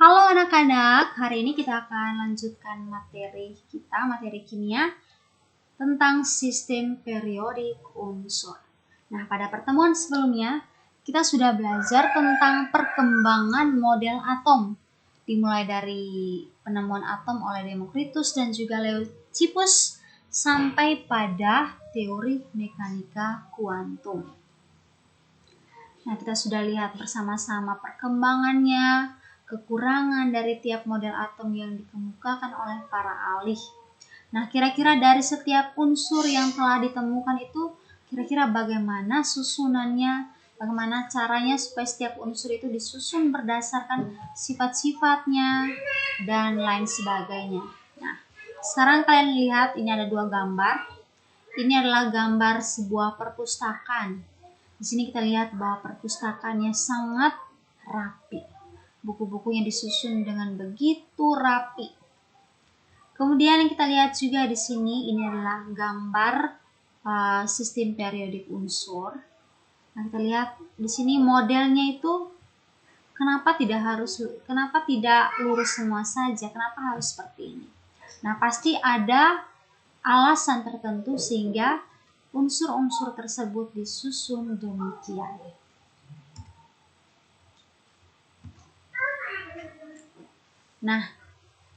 Halo anak-anak, hari ini kita akan lanjutkan materi kimia tentang sistem periodik unsur. Nah, pada pertemuan sebelumnya, kita sudah belajar tentang perkembangan model atom, dimulai dari penemuan atom oleh Demokritus dan juga Leucippus sampai pada teori mekanika kuantum. Nah, kita sudah lihat bersama-sama perkembangannya, kekurangan dari tiap model atom yang dikemukakan oleh para ahli. Nah, kira-kira dari setiap unsur yang telah ditemukan itu, kira-kira bagaimana susunannya, bagaimana caranya supaya setiap unsur itu disusun berdasarkan sifat-sifatnya, dan lain sebagainya. Nah, sekarang kalian lihat ini ada dua gambar. Ini adalah gambar sebuah perpustakaan. Di sini kita lihat bahwa perpustakaannya sangat rapi. Buku-bukunya disusun dengan begitu rapi. Kemudian kita lihat juga di sini ini adalah gambar sistem periodik unsur. Nah, kita lihat di sini modelnya itu kenapa tidak lurus semua saja? Kenapa harus seperti ini? Nah, pasti ada alasan tertentu sehingga unsur-unsur tersebut disusun demikian. Nah,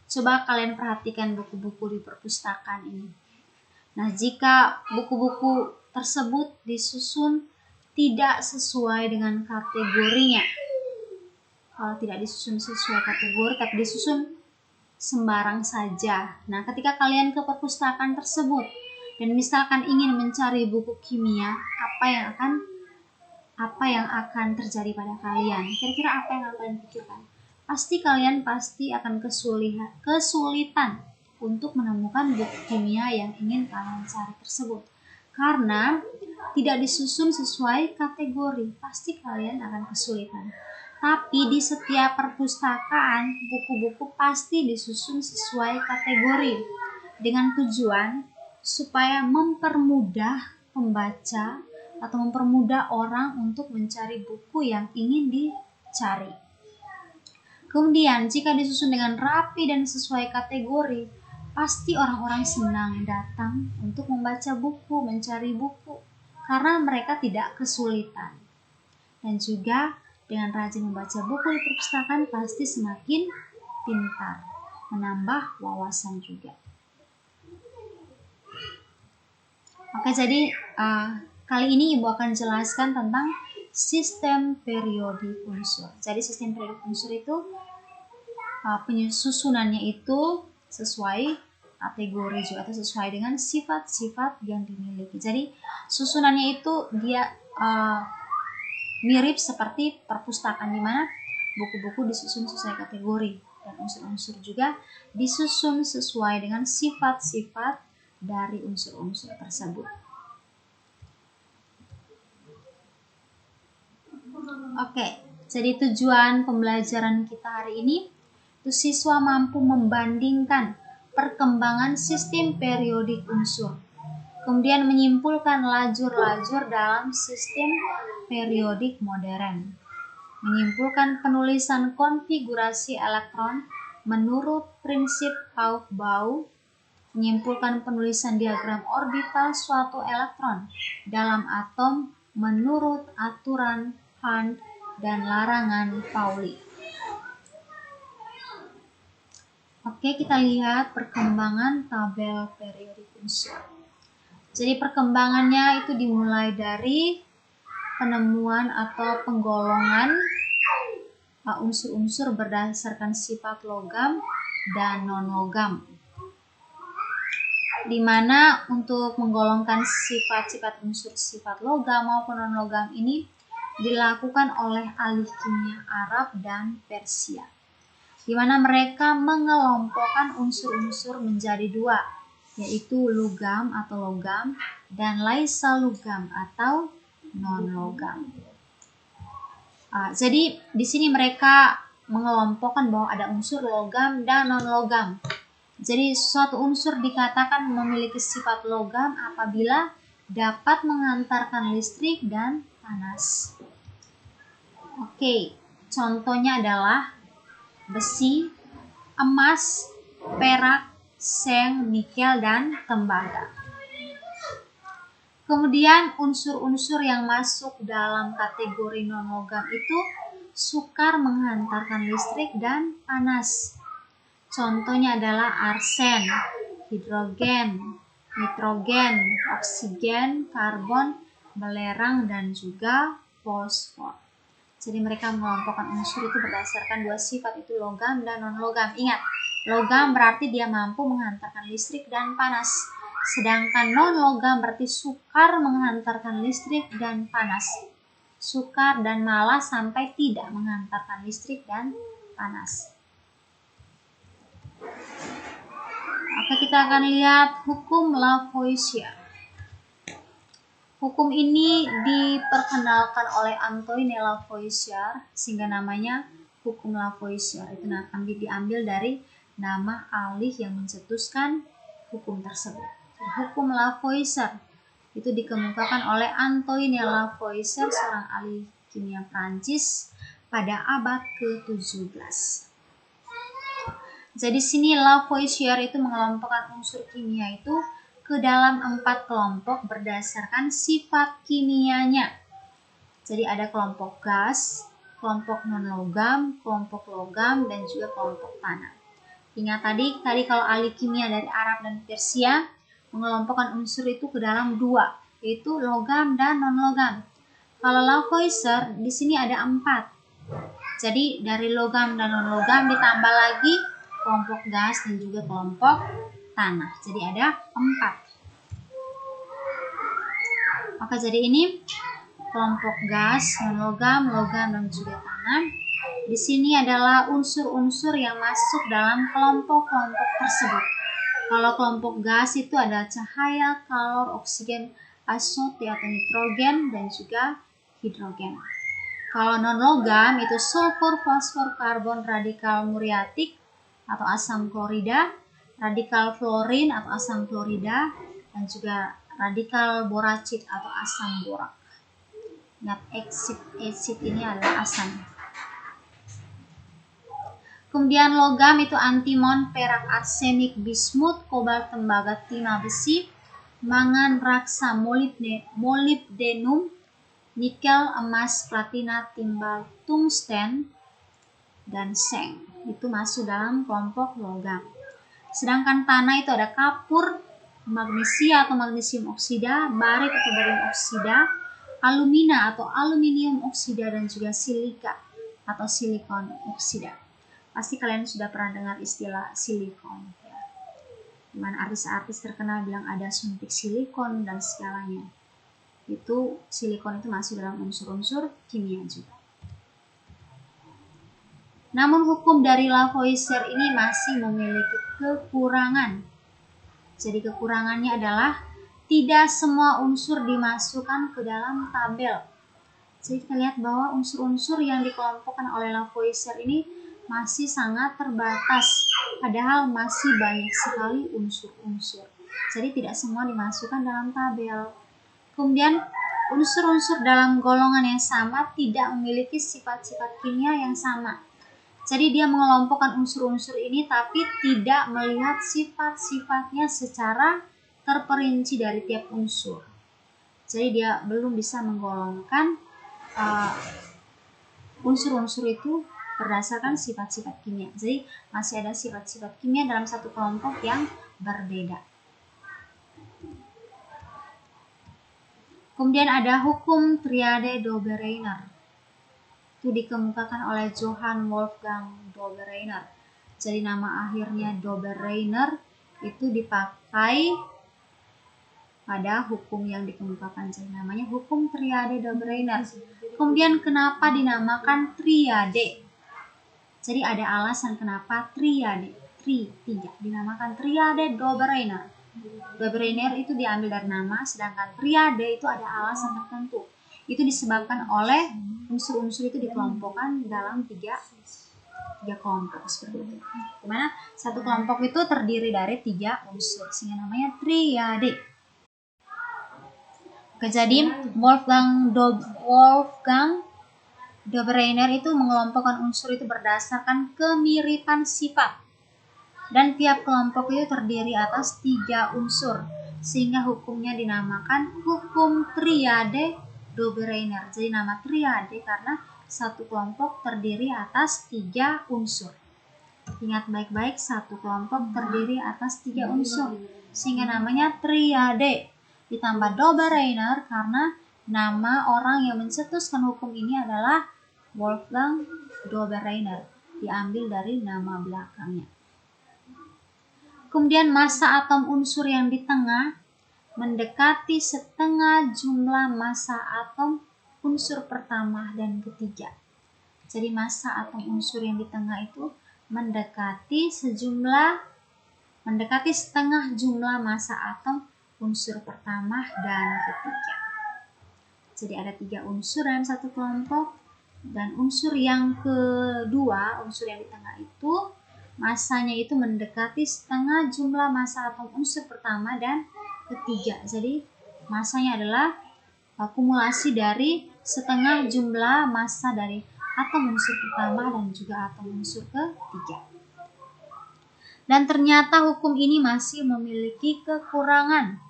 coba kalian perhatikan buku-buku di perpustakaan ini. Nah, jika buku-buku tersebut disusun tidak sesuai dengan kategorinya, kalau tidak disusun sesuai kategori tapi disusun sembarang saja. Nah, ketika kalian ke perpustakaan tersebut dan misalkan ingin mencari buku kimia, apa yang akan terjadi pada kalian? Kira-kira apa yang kalian pikirkan? Kalian akan kesulitan untuk menemukan buku kimia yang ingin kalian cari tersebut. Karena tidak disusun sesuai kategori, pasti kalian akan kesulitan. Tapi di setiap perpustakaan, buku-buku pasti disusun sesuai kategori dengan tujuan supaya mempermudah pembaca atau mempermudah orang untuk mencari buku yang ingin dicari. Kemudian, jika disusun dengan rapi dan sesuai kategori, pasti orang-orang senang datang untuk membaca buku, mencari buku, karena mereka tidak kesulitan. Dan juga dengan rajin membaca buku di perpustakaan pasti semakin pintar, menambah wawasan juga. Oke, jadi kali ini Ibu akan jelaskan tentang sistem periodik unsur. Jadi sistem periodik unsur itu penyusunannya itu sesuai kategori juga atau sesuai dengan sifat-sifat yang dimiliki. Jadi susunannya itu dia mirip seperti perpustakaan di mana buku-buku disusun sesuai kategori dan unsur-unsur juga disusun sesuai dengan sifat-sifat dari unsur-unsur tersebut. Oke, jadi tujuan pembelajaran kita hari ini itu siswa mampu membandingkan perkembangan sistem periodik unsur, kemudian menyimpulkan lajur-lajur dalam sistem periodik modern, menyimpulkan penulisan konfigurasi elektron menurut prinsip Aufbau, menyimpulkan penulisan diagram orbital suatu elektron dalam atom menurut aturan Hund dan larangan Pauli. Oke, kita lihat perkembangan tabel periodik unsur. Jadi perkembangannya itu dimulai dari penemuan atau penggolongan unsur-unsur berdasarkan sifat logam dan non-logam. Di mana untuk menggolongkan sifat-sifat unsur sifat logam maupun non-logam ini dilakukan oleh ahli kimia Arab dan Persia, di mana mereka mengelompokkan unsur-unsur menjadi dua, yaitu logam atau logam dan laisa logam atau non-logam. Jadi di sini mereka mengelompokkan bahwa ada unsur logam dan non-logam. Jadi suatu unsur dikatakan memiliki sifat logam apabila dapat mengantarkan listrik dan panas. Oke, contohnya adalah besi, emas, perak, seng, nikel, dan tembaga. Kemudian unsur-unsur yang masuk dalam kategori non-logam itu sukar menghantarkan listrik dan panas. Contohnya adalah arsen, hidrogen, nitrogen, oksigen, karbon, belerang, dan juga fosfor. Jadi mereka mengelompokkan unsur itu berdasarkan dua sifat, itu logam dan non-logam. Ingat, logam berarti dia mampu menghantarkan listrik dan panas. Sedangkan non-logam berarti sukar menghantarkan listrik dan panas. Sukar dan malah sampai tidak menghantarkan listrik dan panas. Oke, kita akan lihat hukum Lavoisier. Hukum ini diperkenalkan oleh Antoine Lavoisier sehingga namanya hukum Lavoisier. Itu diambil dari nama ahli yang mencetuskan hukum tersebut. Hukum Lavoisier itu dikemukakan oleh Antoine Lavoisier, seorang ahli kimia Prancis pada abad ke-17. Jadi sini Lavoisier itu mengelompokkan unsur kimia itu ke dalam 4 kelompok berdasarkan sifat kimianya. Jadi ada kelompok gas, kelompok non-logam, kelompok logam, dan juga kelompok tanah. Ingat tadi kalau ahli kimia dari Arab dan Persia mengelompokkan unsur itu ke dalam 2, yaitu logam dan non-logam. Kalau Lavoisier di sini ada 4. Jadi dari logam dan non-logam ditambah lagi kelompok gas dan juga kelompok tanah. Jadi ada 4. Oke, jadi ini kelompok gas, non-logam, logam, dan juga tanah. Di sini adalah unsur-unsur yang masuk dalam kelompok-kelompok tersebut. Kalau kelompok gas itu ada cahaya, kalor, oksigen, azot atau nitrogen, dan juga hidrogen. Kalau non-logam itu sulfur, fosfor, karbon, radikal muriatik atau asam klorida, radikal fluorin atau asam klorida, dan juga radikal boracid atau asam borak. Ingat, acid ini adalah asam. Kemudian logam itu antimon, perak, arsenik, bismut, kobalt, tembaga, timah, besi, mangan, raksa, molybdenum, nikel, emas, platina, timbal, tungsten, dan seng. Itu masuk dalam kelompok logam. Sedangkan tanah itu ada kapur, magnesia atau magnesium oksida, barit atau barium oksida, alumina atau aluminium oksida, dan juga silika atau silikon oksida. Pasti kalian sudah pernah dengar istilah silikon, ya. Dimana artis-artis terkenal bilang ada suntik silikon dan segalanya. Itu silikon itu masuk dalam unsur-unsur kimia juga. Namun hukum dari Lavoisier ini masih memiliki kekurangan. Jadi kekurangannya adalah tidak semua unsur dimasukkan ke dalam tabel. Jadi kita lihat bahwa unsur-unsur yang dikelompokkan oleh Lavoisier ini masih sangat terbatas, padahal masih banyak sekali unsur-unsur. Jadi tidak semua dimasukkan dalam tabel. Kemudian unsur-unsur dalam golongan yang sama tidak memiliki sifat-sifat kimia yang sama. Jadi dia mengelompokkan unsur-unsur ini tapi tidak melihat sifat-sifatnya secara terperinci dari tiap unsur. Jadi dia belum bisa menggolongkan unsur-unsur itu berdasarkan sifat-sifat kimia. Jadi masih ada sifat-sifat kimia dalam satu kelompok yang berbeda. Kemudian ada hukum triade Dobereiner. Itu dikemukakan oleh Johann Wolfgang Dobereiner. Jadi nama akhirnya Dobereiner itu dipakai pada hukum yang dikemukakan. Jadi namanya hukum triade Dobereiner. Kemudian kenapa dinamakan triade? Jadi ada alasan kenapa triade, tiga, dinamakan triade Dobereiner. Dobereiner itu diambil dari nama, sedangkan triade itu ada alasan tertentu. Itu disebabkan oleh unsur-unsur itu dikelompokkan dalam tiga kelompok seperti itu. Dimana satu kelompok itu terdiri dari 3 unsur, sehingga namanya triade. Oke, jadi Wolfgang Dobereiner itu mengelompokkan unsur itu berdasarkan kemiripan sifat. Dan tiap kelompok itu terdiri atas 3 unsur, sehingga hukumnya dinamakan hukum triade Dobereiner. Jadi nama triade karena satu kelompok terdiri atas 3 unsur. Ingat baik-baik, satu kelompok terdiri atas 3 unsur, sehingga namanya triade. Ditambah Dobereiner karena nama orang yang mencetuskan hukum ini adalah Wolfgang Dobereiner, diambil dari nama belakangnya. Kemudian massa atom unsur yang di tengah mendekati setengah jumlah massa atom unsur pertama dan ketiga. Jadi massa atom unsur yang di tengah itu mendekati setengah jumlah massa atom unsur pertama dan ketiga. Jadi ada 3 unsur dalam satu kelompok, dan unsur yang kedua, unsur yang di tengah itu masanya itu mendekati setengah jumlah massa atom unsur pertama dan ketiga. Jadi masanya adalah akumulasi dari setengah jumlah massa dari atom unsur pertama dan juga atom unsur ketiga. Dan ternyata hukum ini masih memiliki kekurangan,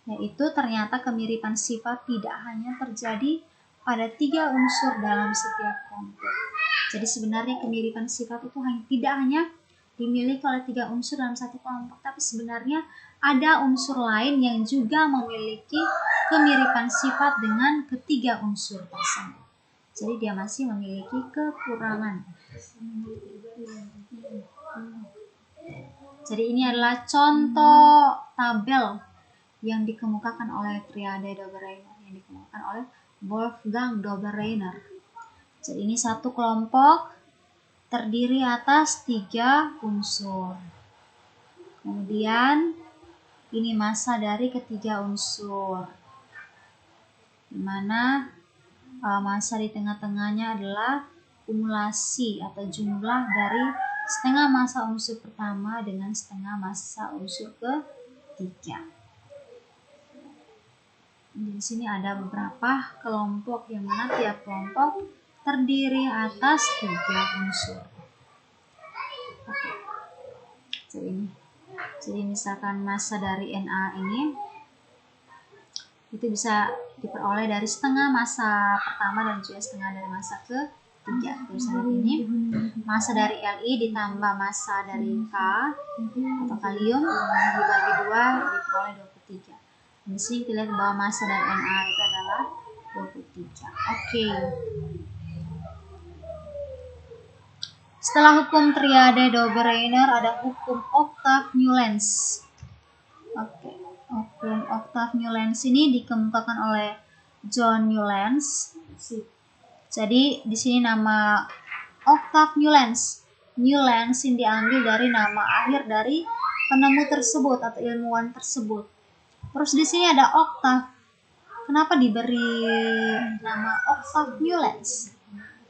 yaitu ternyata kemiripan sifat tidak hanya terjadi pada 3 unsur dalam setiap kelompok. Jadi sebenarnya kemiripan sifat itu tidak hanya dimiliki oleh 3 unsur dalam satu kelompok, tapi sebenarnya ada unsur lain yang juga memiliki kemiripan sifat dengan ketiga unsur tersebut. Jadi dia masih memiliki kekurangan. Jadi ini adalah contoh tabel yang dikemukakan oleh triade Dobereiner, yang dikemukakan oleh Wolfgang Dobereiner. Jadi ini satu kelompok terdiri atas 3 unsur. Kemudian ini massa dari ketiga unsur, di mana massa di tengah-tengahnya adalah kumulasi atau jumlah dari setengah massa unsur pertama dengan setengah massa unsur ketiga. Di sini ada beberapa kelompok yang mana tiap kelompok terdiri atas 3 unsur. Oke. Jadi misalkan massa dari Na ini itu bisa diperoleh dari setengah massa pertama dan juga setengah dari massa ketiga. Terus ini massa dari Li ditambah massa dari K atau kalium dibagi 2 diperoleh 23. Di sini kita lihat bahwa massa dari Na itu adalah 23. Oke. Setelah hukum triade Dobereiner ada hukum Octav-Newlands. Oke, hukum Octav-Newlands ini dikemukakan oleh John Newlands. Jadi di sini nama Octav-Newlands. Newlands ini diambil dari nama akhir dari penemu tersebut atau ilmuwan tersebut. Terus di sini ada oktav. Kenapa diberi nama Octav-Newlands?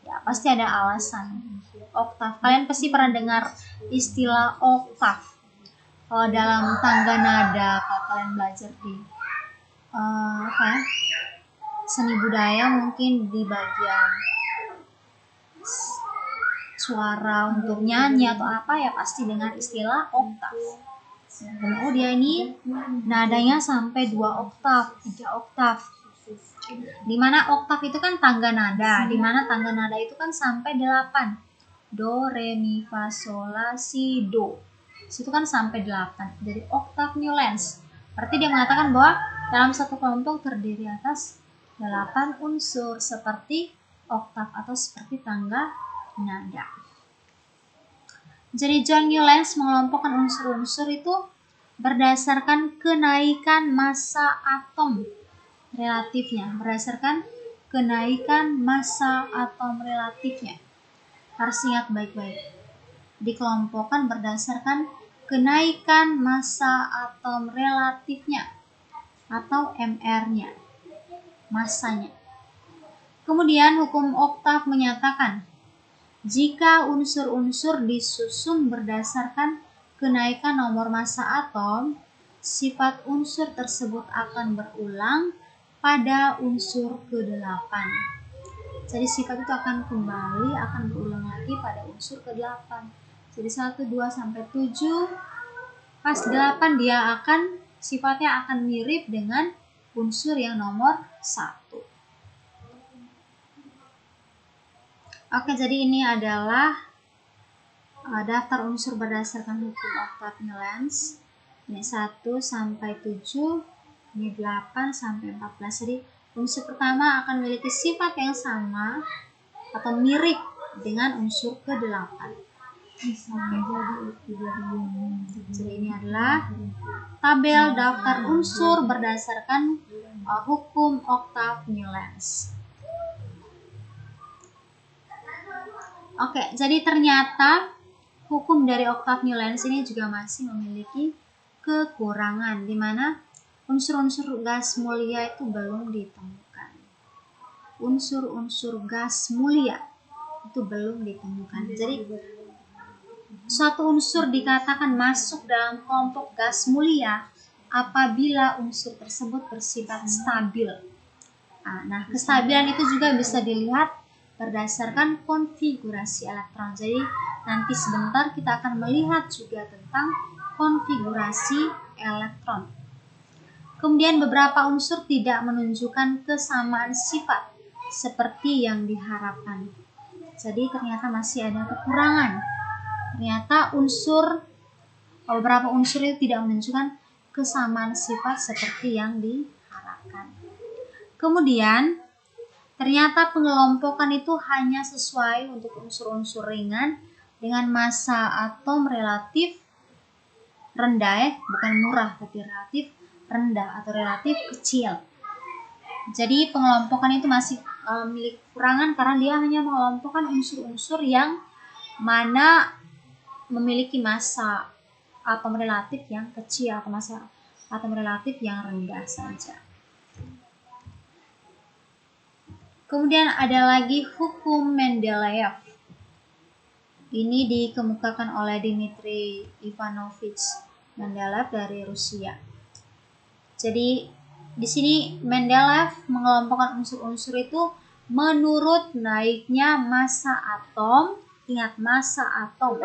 Ya, pasti ada alasan. Oktav. Kalian pasti pernah dengar istilah oktav. Kalau dalam tangga nada, kalau kalian belajar di seni budaya, mungkin di bagian suara untuk nyanyi atau apa, ya pasti dengan istilah oktav. Dan dia ini nadanya sampai 2 oktav, 3 oktav. Dimana oktav itu kan tangga nada, dimana tangga nada itu kan sampai 8. Do, re, mi, fa, sol, la, si, do. Situ kan sampai 8. Jadi Octav-Newlands. Berarti dia mengatakan bahwa dalam satu kelompok terdiri atas 8 unsur seperti oktav atau seperti tangga nada. Jadi John Newlands mengelompokkan unsur-unsur itu berdasarkan kenaikan massa atom relatifnya. Berdasarkan kenaikan massa atom relatifnya. Harus ingat baik-baik. Dikelompokkan berdasarkan kenaikan massa atom relatifnya atau MR-nya, massanya. Kemudian hukum oktav menyatakan jika unsur-unsur disusun berdasarkan kenaikan nomor massa atom, sifat unsur tersebut akan berulang pada unsur ke-8. Jadi sifat itu akan kembali, akan berulang lagi pada unsur ke-8. Jadi 1, 2, sampai 7. Pas 8 dia sifatnya akan mirip dengan unsur yang nomor 1. Oke, jadi ini adalah daftar unsur berdasarkan hukum oktav Newlands. Ini 1 sampai 7, ini 8 sampai 14. Jadi unsur pertama akan memiliki sifat yang sama atau mirip dengan unsur ke-8. Jadi ini adalah tabel daftar unsur berdasarkan hukum oktav Newlands. Oke, jadi ternyata hukum dari oktav Newlands ini juga masih memiliki kekurangan, di mana unsur-unsur gas mulia itu belum ditemukan. Unsur-unsur gas mulia itu belum ditemukan. Jadi suatu unsur dikatakan masuk dalam kelompok gas mulia apabila unsur tersebut bersifat stabil. Nah, kestabilan itu juga bisa dilihat berdasarkan konfigurasi elektron. Jadi nanti sebentar kita akan melihat juga tentang konfigurasi elektron. Kemudian beberapa unsur tidak menunjukkan kesamaan sifat seperti yang diharapkan. Jadi ternyata masih ada kekurangan. Ternyata beberapa unsur itu tidak menunjukkan kesamaan sifat seperti yang diharapkan. Kemudian ternyata pengelompokan itu hanya sesuai untuk unsur-unsur ringan dengan massa atom relatif rendah, bukan murah tapi relatif rendah atau relatif kecil. Jadi pengelompokan itu masih memiliki kekurangan karena dia hanya mengelompokkan unsur-unsur yang mana memiliki massa atom relatif yang kecil atau massa atom relatif yang rendah saja. Kemudian ada lagi hukum Mendeleev. Ini dikemukakan oleh Dmitri Ivanovich Mendeleev dari Rusia. Jadi di sini Mendeleev mengelompokkan unsur-unsur itu menurut naiknya massa atom, ingat massa atom,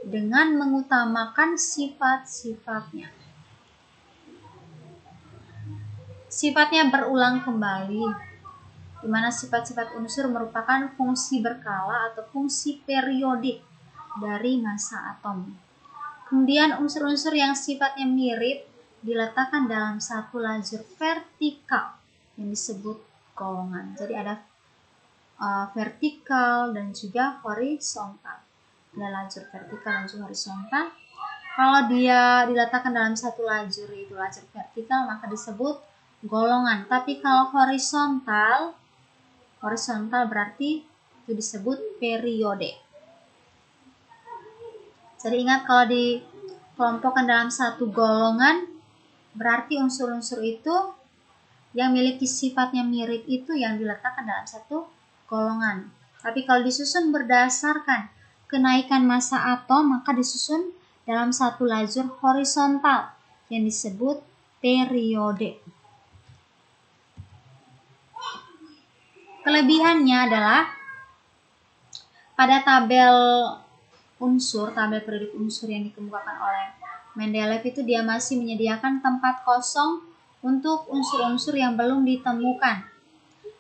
dengan mengutamakan sifat-sifatnya. Sifatnya berulang kembali, di mana sifat-sifat unsur merupakan fungsi berkala atau fungsi periodik dari massa atom. Kemudian unsur-unsur yang sifatnya mirip diletakkan dalam satu lajur vertikal yang disebut golongan. Jadi ada vertikal dan juga horizontal. Ada lajur vertikal dan juga horizontal. Kalau dia diletakkan dalam satu lajur, yaitu lajur vertikal, maka disebut golongan. Tapi kalau horizontal berarti itu disebut periode. Jadi ingat, kalau dikelompokkan dalam satu golongan berarti unsur-unsur itu yang memiliki sifatnya mirip itu yang diletakkan dalam satu golongan. Tapi kalau disusun berdasarkan kenaikan massa atom, maka disusun dalam satu lajur horizontal yang disebut periode. Kelebihannya adalah pada tabel periodik unsur yang dikemukakan oleh Mendeleev itu dia masih menyediakan tempat kosong untuk unsur-unsur yang belum ditemukan,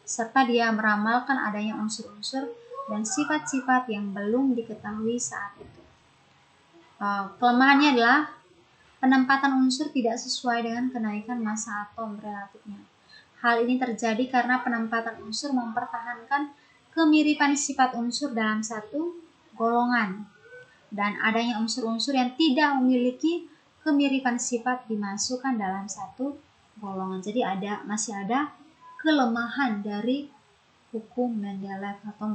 serta dia meramalkan adanya unsur-unsur dan sifat-sifat yang belum diketahui saat itu. Kelemahannya adalah penempatan unsur tidak sesuai dengan kenaikan massa atom relatifnya. Hal ini terjadi karena penempatan unsur mempertahankan kemiripan sifat unsur dalam satu golongan, dan adanya unsur-unsur yang tidak memiliki kemiripan sifat dimasukkan dalam satu golongan. Jadi masih ada kelemahan dari hukum Mendeleev atau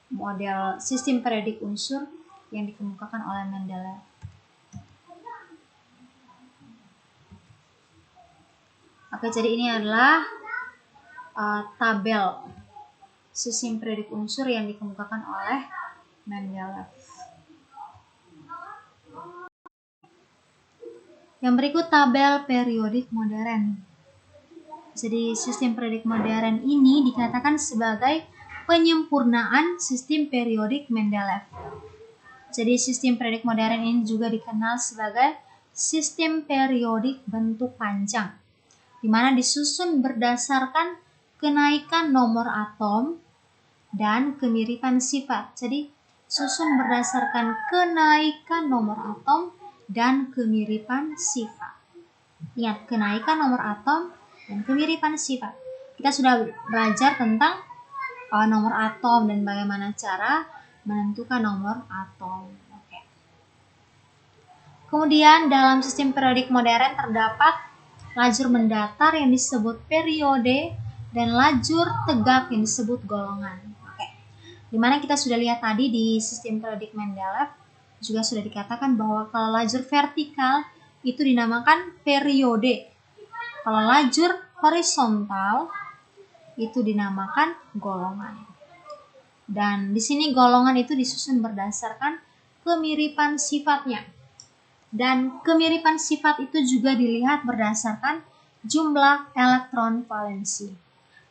model sistem periodik unsur yang dikemukakan oleh Mendeleev. Oke, jadi ini adalah tabel sistem periodik unsur yang dikemukakan oleh Mendeleev. Yang berikut tabel periodik modern. Jadi sistem periodik modern ini dikatakan sebagai penyempurnaan sistem periodik Mendeleev. Jadi sistem periodik modern ini juga dikenal sebagai sistem periodik bentuk panjang, di mana disusun berdasarkan kenaikan nomor atom dan kemiripan sifat. Jadi susun berdasarkan kenaikan nomor atom dan kemiripan sifat. Ingat, kenaikan nomor atom dan kemiripan sifat. Kita sudah belajar tentang nomor atom dan bagaimana cara menentukan nomor atom. Oke. Kemudian dalam sistem periodik modern terdapat lajur mendatar yang disebut periode dan lajur tegak yang disebut golongan. Oke. Dimana kita sudah lihat tadi di sistem periodik Mendeleev juga sudah dikatakan bahwa kalau lajur vertikal itu dinamakan periode. Kalau lajur horizontal itu dinamakan golongan. Dan di sini golongan itu disusun berdasarkan kemiripan sifatnya. Dan kemiripan sifat itu juga dilihat berdasarkan jumlah elektron valensi.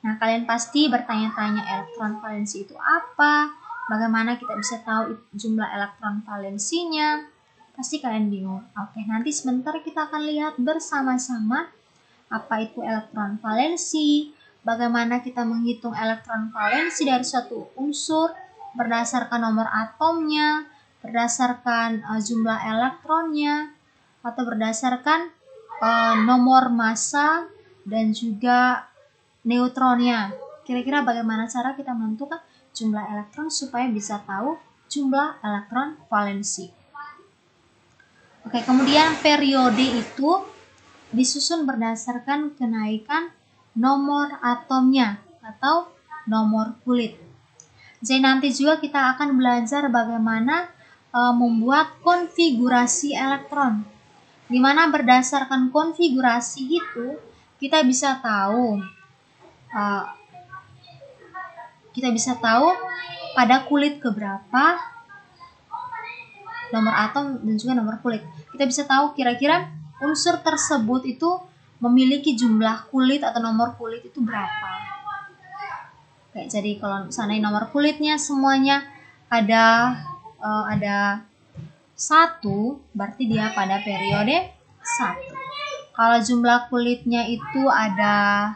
Nah, kalian pasti bertanya-tanya elektron valensi itu apa? Bagaimana kita bisa tahu jumlah elektron valensinya? Pasti kalian bingung. Oke, nanti sebentar kita akan lihat bersama-sama apa itu elektron valensi, bagaimana kita menghitung elektron valensi dari suatu unsur berdasarkan nomor atomnya, berdasarkan jumlah elektronnya, atau berdasarkan nomor massa dan juga neutronnya. Kira-kira bagaimana cara kita menentukan jumlah elektron supaya bisa tahu jumlah elektron valensi. Oke, kemudian periode itu disusun berdasarkan kenaikan nomor atomnya atau nomor kulit. Jadi nanti juga kita akan belajar bagaimana membuat konfigurasi elektron. Di mana berdasarkan konfigurasi itu kita bisa tahu pada kulit keberapa nomor atom dan juga nomor kulit. Kita bisa tahu kira-kira unsur tersebut itu memiliki jumlah kulit atau nomor kulit itu berapa. Oke, jadi kalau misalnya nomor kulitnya semuanya ada 1, berarti dia pada periode 1. Kalau jumlah kulitnya itu ada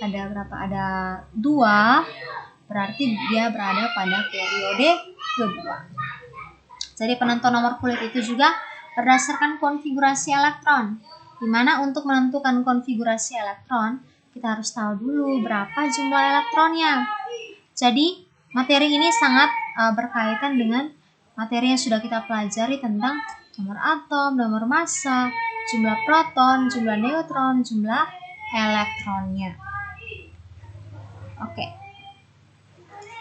berapa? Ada 2, berarti dia berada pada periode kedua. Jadi penentuan nomor kulit itu juga berdasarkan konfigurasi elektron, di mana untuk menentukan konfigurasi elektron, kita harus tahu dulu berapa jumlah elektronnya. Jadi, materi ini sangat berkaitan dengan materi yang sudah kita pelajari tentang nomor atom, nomor massa, jumlah proton, jumlah neutron, jumlah elektronnya. Oke.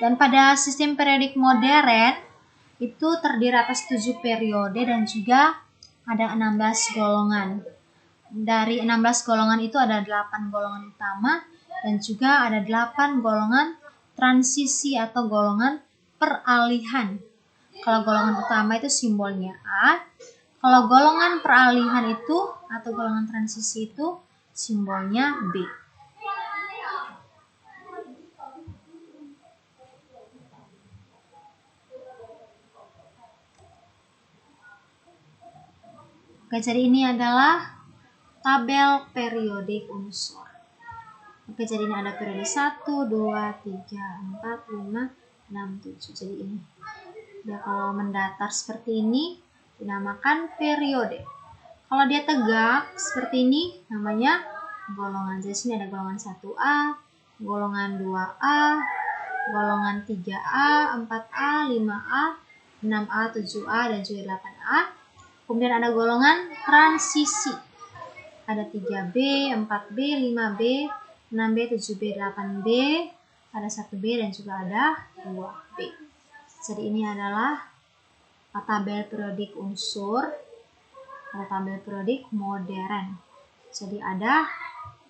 Dan pada sistem periodik modern, itu terdiri atas 7 periode dan juga ada 16 golongan. Dari 16 golongan itu ada 8 golongan utama dan juga ada 8 golongan transisi atau golongan peralihan. Kalau golongan utama itu simbolnya A, kalau golongan peralihan itu atau golongan transisi itu simbolnya B. Oke, jadi ini adalah tabel periodik unsur. Oke, jadi ini ada periode 1, 2, 3, 4, 5, 6, 7. Jadi ini. Ya, kalau mendatar seperti ini dinamakan periode. Kalau dia tegak seperti ini namanya golongan. Jadi sini ada golongan 1A, golongan 2A, golongan 3A, 4A, 5A, 6A, 7A, dan juga 8A. Kemudian ada golongan transisi. Ada 3B, 4B, 5B, 6B, 7B, 8B, ada 1B dan juga ada 2B. Jadi ini adalah tabel periodik unsur, ada tabel periodik modern. Jadi ada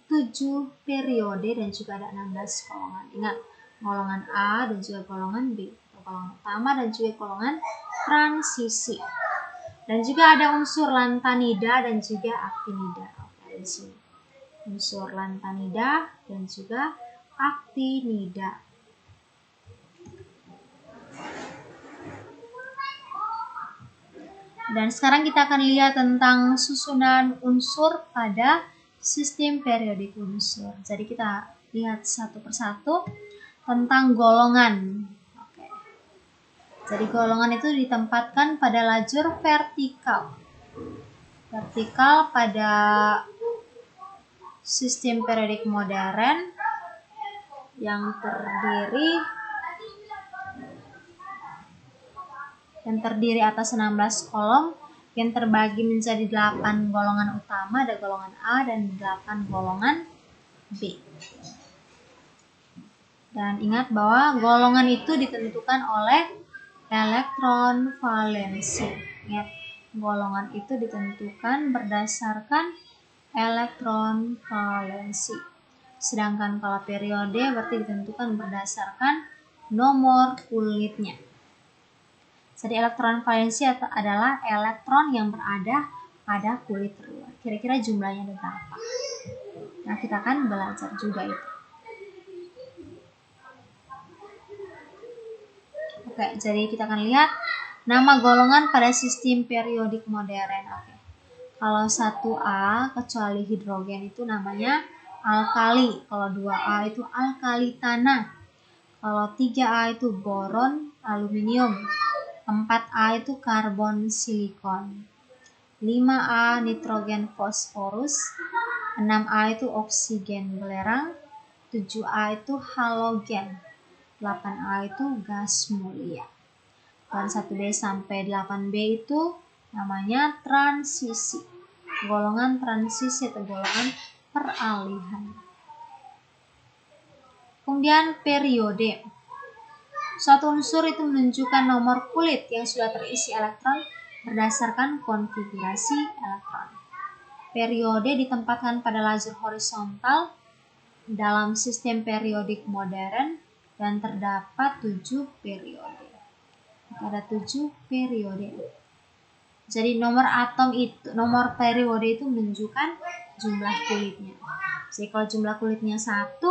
7 periode dan juga ada 16 golongan. Ingat, golongan A dan juga golongan B, golongan utama dan juga golongan transisi. Dan juga ada unsur lantanida dan juga aktinida. Oke, di sini. unsur lantanida, dan juga aktinida. Dan sekarang kita akan lihat tentang susunan unsur pada sistem periodik unsur. Jadi kita lihat satu persatu tentang golongan. Oke. Jadi golongan itu ditempatkan pada lajur vertikal. Vertikal pada sistem periodik modern yang terdiri atas 16 kolom yang terbagi menjadi 8 golongan utama, ada golongan A dan 8 golongan B. Dan ingat bahwa golongan itu ditentukan oleh elektron valensi. Ingat, golongan itu ditentukan berdasarkan elektron valensi. Sedangkan kalau periode berarti ditentukan berdasarkan nomor kulitnya. Jadi elektron valensi adalah elektron yang berada pada kulit terluar. Kira-kira jumlahnya ada berapa? Nah, kita akan belajar juga itu. Oke, jadi kita akan lihat nama golongan pada sistem periodik modern. Oke. Kalau 1A kecuali hidrogen itu namanya alkali. Kalau 2A itu alkali tanah. Kalau 3A itu boron aluminium. 4A itu karbon silikon. 5A nitrogen fosforus. 6A itu oksigen belerang. 7A itu halogen. 8A itu gas mulia. Dan 1B sampai 8B itu namanya transisi. Golongan transisi atau golongan peralihan. Kemudian periode. Suatu unsur itu menunjukkan nomor kulit yang sudah terisi elektron berdasarkan konfigurasi elektron. Periode ditempatkan pada lajur horizontal dalam sistem periodik modern dan terdapat 7 periode. Ada 7 periode. Jadi nomor periode itu menunjukkan jumlah kulitnya. Jadi kalau jumlah kulitnya 1,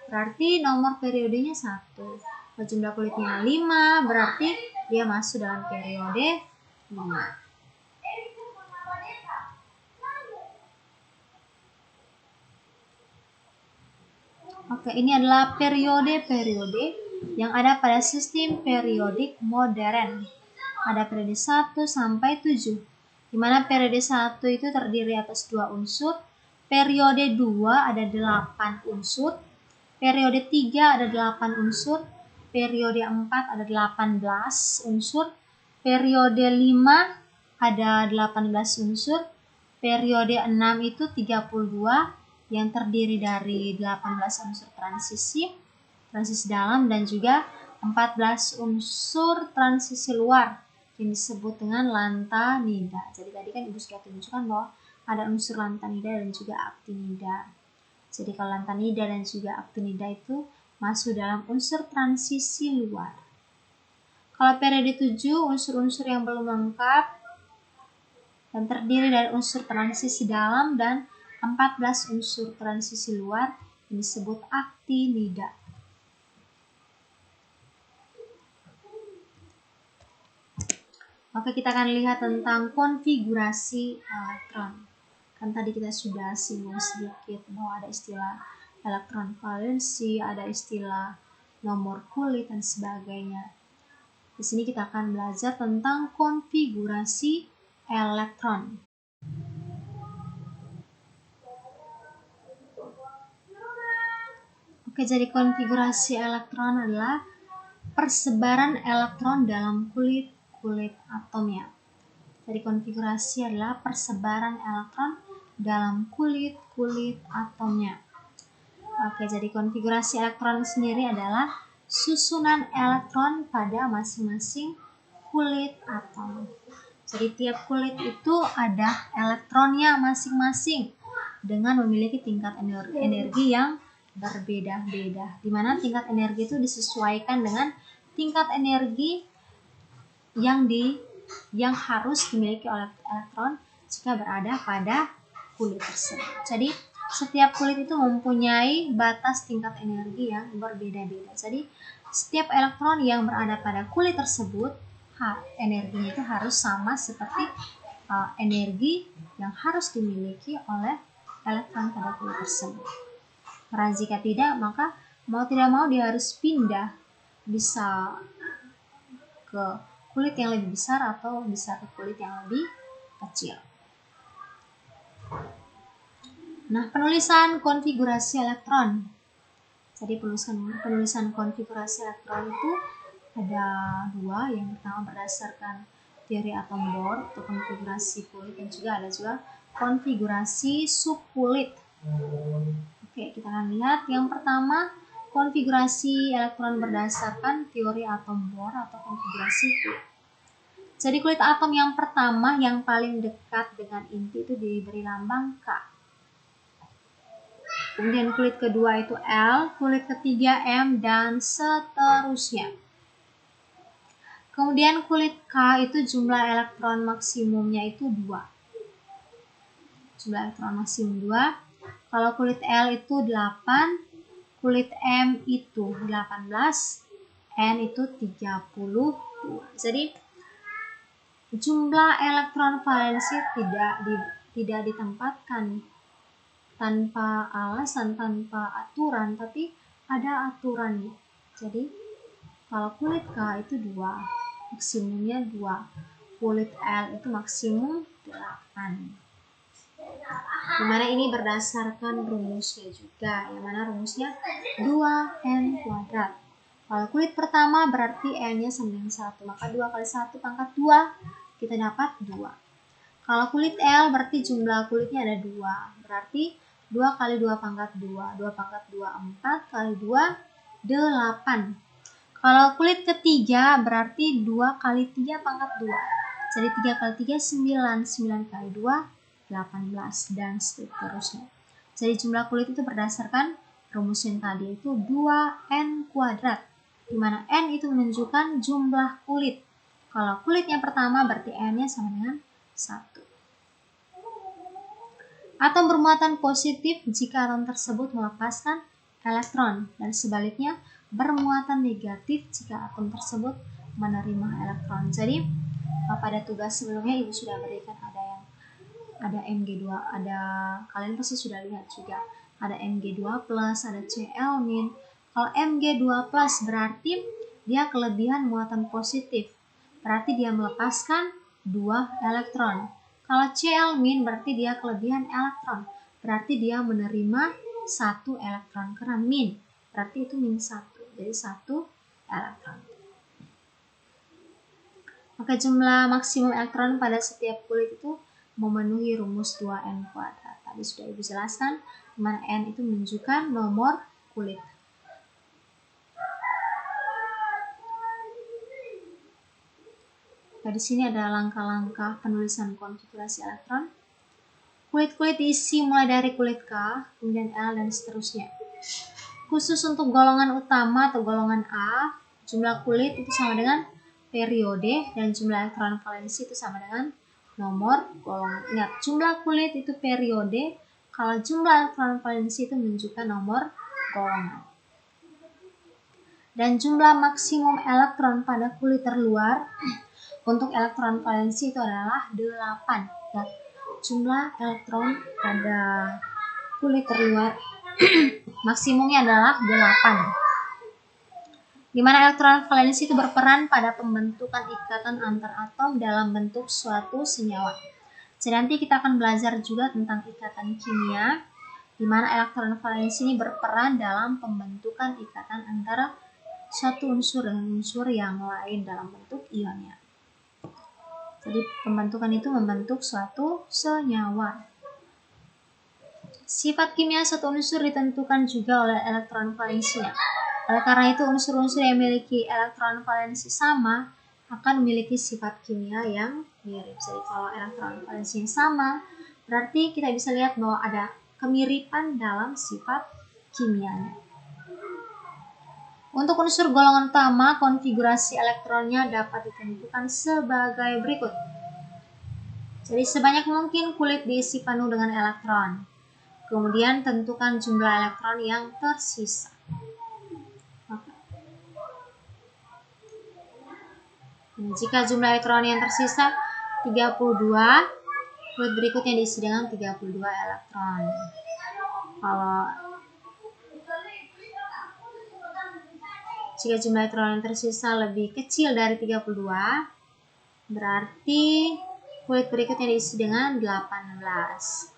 berarti nomor periodenya 1. Kalau jumlah kulitnya 5, berarti dia masuk dalam periode 5. Oke, ini adalah periode-periode yang ada pada sistem periodik modern. Ada periode 1 sampai 7. Di mana periode 1 itu terdiri atas 2 unsur, periode 2 ada 8 unsur, periode 3 ada 8 unsur, periode 4 ada 18 unsur, periode 5 ada 18 unsur, periode 6 itu 32 yang terdiri dari 18 unsur transisi dalam dan juga 14 unsur transisi luar yang disebut dengan lantanida. Jadi tadi kan Ibu sudah tunjukkan bahwa ada unsur lantanida dan juga aktinida. Jadi kalau lantanida dan juga aktinida itu masuk dalam unsur transisi luar. Kalau periode 7, unsur-unsur yang belum lengkap dan terdiri dari unsur transisi dalam dan 14 unsur transisi luar yang disebut aktinida. Oke, kita akan lihat tentang konfigurasi elektron. Kan tadi kita sudah singgung sedikit bahwa ada istilah elektron valensi, ada istilah nomor kulit dan sebagainya. Di sini kita akan belajar tentang konfigurasi elektron. Oke, jadi konfigurasi elektron adalah persebaran elektron dalam kulit atomnya. Jadi konfigurasi adalah persebaran elektron dalam kulit atomnya. Oke, jadi konfigurasi elektron sendiri adalah susunan elektron pada masing-masing kulit atom. Jadi tiap kulit itu ada elektronnya masing-masing dengan memiliki tingkat energi yang berbeda-beda. Di mana tingkat energi itu disesuaikan dengan tingkat energi yang harus dimiliki oleh elektron jika berada pada kulit tersebut. Jadi setiap kulit itu mempunyai batas tingkat energi yang berbeda-beda. Jadi setiap elektron yang berada pada kulit tersebut, energinya itu harus sama seperti energi yang harus dimiliki oleh elektron pada kulit tersebut. Karena jika tidak, maka mau tidak mau dia harus pindah, bisa ke kulit yang lebih besar atau bisa ke kulit yang lebih kecil. Nah, penulisan konfigurasi elektron. Jadi penulisan konfigurasi elektron itu ada dua. Yang pertama berdasarkan teori atom Bohr atau konfigurasi kulit, dan juga ada konfigurasi subkulit. Oke, kita akan lihat yang pertama konfigurasi elektron berdasarkan teori atom Bohr atau konfigurasi kulit. Jadi kulit atom yang pertama yang paling dekat dengan inti itu diberi lambang K. Kemudian kulit kedua itu L, kulit ketiga M, dan seterusnya. Kemudian kulit K itu jumlah elektron maksimumnya itu 2. Jumlah elektron maksimum 2. Kalau kulit L itu 8, kulit M itu 18, N itu 32. Jadi jumlah elektron valensi tidak ditempatkan tanpa alasan, tanpa aturan, tapi ada aturannya. Jadi kalau kulit K itu 2, maksimumnya 2. Kulit L itu maksimum 8. Dimana ini berdasarkan rumusnya juga, yang mana rumusnya 2N kuadrat. Kalau kulit pertama berarti N-nya sama dengan 1, maka 2 kali 1 pangkat 2, kita dapat 2. Kalau kulit L berarti jumlah kulitnya ada 2, berarti 2 kali 2 pangkat 2, 2 pangkat 2, 4 kali 2, 8. Kalau kulit ketiga berarti 2 kali 3 pangkat 2. Jadi 3 kali 3, 9, 9 kali 2, 18, dan seterusnya. Jadi jumlah kulit itu berdasarkan rumus yang tadi itu 2N kuadrat, di mana N itu menunjukkan jumlah kulit. Kalau kulit yang pertama berarti N-nya sama dengan 1. Atom bermuatan positif jika atom tersebut melepaskan elektron, dan sebaliknya bermuatan negatif jika atom tersebut menerima elektron. Jadi pada tugas sebelumnya Ibu sudah berikan ada Mg2, kalian pasti sudah lihat juga ada Mg2+, ada Cl-. Kalau Mg2+ berarti dia kelebihan muatan positif, berarti dia melepaskan 2 elektron. Kalau Cl- berarti dia kelebihan elektron, berarti dia menerima 1 elektron, karena min berarti itu min 1, jadi 1 elektron. Maka jumlah maksimum elektron pada setiap kulit itu memenuhi rumus 2N kuadrat. Tadi sudah Ibu jelaskan, di mana N itu menunjukkan nomor kulit. Nah, di sini ada langkah-langkah penulisan konfigurasi elektron. Kulit-kulit diisi mulai dari kulit K, kemudian L, dan seterusnya. Khusus untuk golongan utama atau golongan A, jumlah kulit itu sama dengan periode, dan jumlah elektron valensi itu sama dengan nomor golongan. Ingat, jumlah kulit itu periode, kalau jumlah elektron valensi itu menunjukkan nomor golongan. Dan jumlah maksimum elektron pada kulit terluar untuk elektron valensi itu adalah 8. Ya. Jumlah elektron pada kulit terluar maksimumnya adalah 8. Di mana elektron valensi itu berperan pada pembentukan ikatan antar atom dalam bentuk suatu senyawa. Jadi nanti kita akan belajar juga tentang ikatan kimia, di mana elektron valensi ini berperan dalam pembentukan ikatan antara suatu unsur dengan unsur yang lain dalam bentuk ionnya. Jadi pembentukan itu membentuk suatu senyawa. Sifat kimia suatu unsur ditentukan juga oleh elektron valensinya. Oleh karena itu unsur-unsur yang memiliki elektron valensi sama akan memiliki sifat kimia yang mirip. Jadi kalau elektron valensinya sama, berarti kita bisa lihat bahwa ada kemiripan dalam sifat kimianya. Untuk unsur golongan utama, konfigurasi elektronnya dapat ditentukan sebagai berikut. Jadi sebanyak mungkin kulit diisi penuh dengan elektron. Kemudian tentukan jumlah elektron yang tersisa. Oke. Nah, jika jumlah elektron yang tersisa 32, kulit berikutnya diisi dengan 32 elektron. Kalau jika jumlah elektron yang tersisa lebih kecil dari 32, berarti kulit berikutnya diisi dengan 18.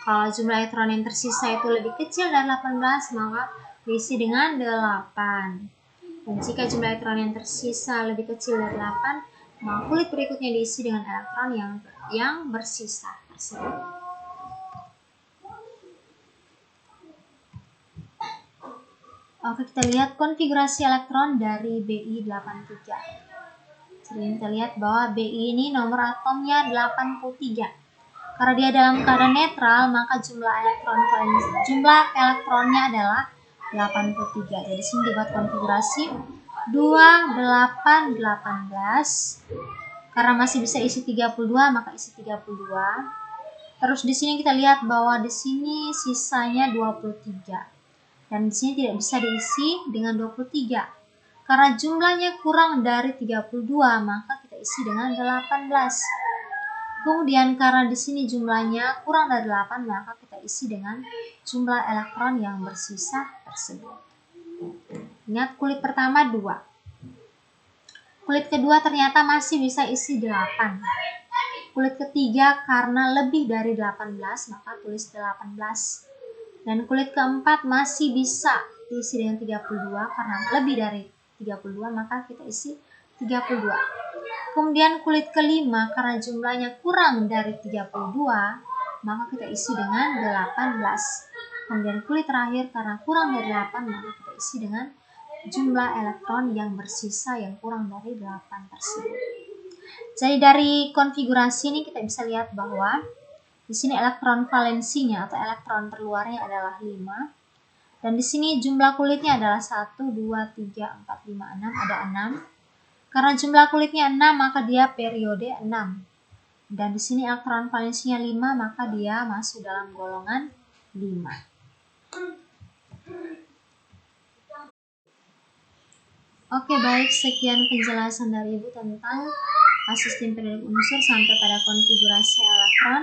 Kalau jumlah elektron yang tersisa itu lebih kecil dari 18, maka diisi dengan 8. Dan jika jumlah elektron yang tersisa lebih kecil dari 8, maka kulit berikutnya diisi dengan elektron yang bersisa tersebut. Oke, kita lihat konfigurasi elektron dari Bi83. Jadi kita lihat bahwa Bi ini nomor atomnya 83. Karena dia dalam keadaan netral, maka jumlah elektronnya adalah 83. Jadi sini dibuat konfigurasi 28 18. Karena masih bisa isi 32, maka isi 32. Terus di sini kita lihat bahwa di sini sisanya 23. Dan di sini tidak bisa diisi dengan 23. Karena jumlahnya kurang dari 32, maka kita isi dengan 18. Kemudian karena di sini jumlahnya kurang dari 8, maka kita isi dengan jumlah elektron yang bersisa tersebut. Ingat, kulit pertama 2. Kulit kedua ternyata masih bisa isi 8. Kulit ketiga karena lebih dari 18, maka tulis 18. Dan kulit keempat masih bisa diisi dengan 32, karena lebih dari 32, maka kita isi 32. Kemudian kulit kelima karena jumlahnya kurang dari 32, maka kita isi dengan 18. Kemudian kulit terakhir karena kurang dari 8, maka kita isi dengan jumlah elektron yang bersisa yang kurang dari 8 tersebut. Jadi dari konfigurasi ini kita bisa lihat bahwa di sini elektron valensinya atau elektron terluarnya adalah 5. Dan di sini jumlah kulitnya adalah 1, 2, 3, 4, 5, 6. Ada 6. Karena jumlah kulitnya 6, maka dia periode 6. Dan di sini elektron valensinya 5, maka dia masuk dalam golongan 5. Oke, baik, sekian penjelasan dari Ibu tentang sistem periodik unsur sampai pada konfigurasi elektron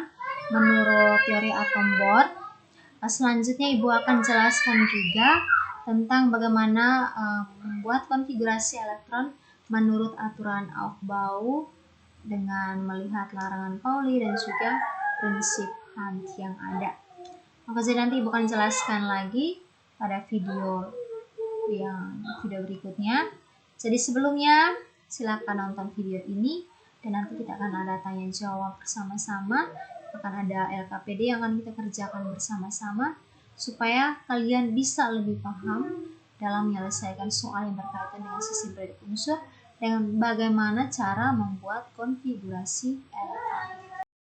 menurut teori atom Bohr. Selanjutnya Ibu akan jelaskan juga tentang bagaimana membuat konfigurasi elektron menurut aturan Aufbau dengan melihat larangan Pauli dan juga prinsip Hunt yang ada. Maka jadi nanti Ibu akan jelaskan lagi pada video berikutnya. Jadi sebelumnya silakan nonton video ini dan nanti kita akan ada tanya jawab bersama-sama. Akan ada LKPD yang akan kita kerjakan bersama-sama supaya kalian bisa lebih paham dalam menyelesaikan soal yang berkaitan dengan sistem periodik unsur dengan bagaimana cara membuat konfigurasi elektron.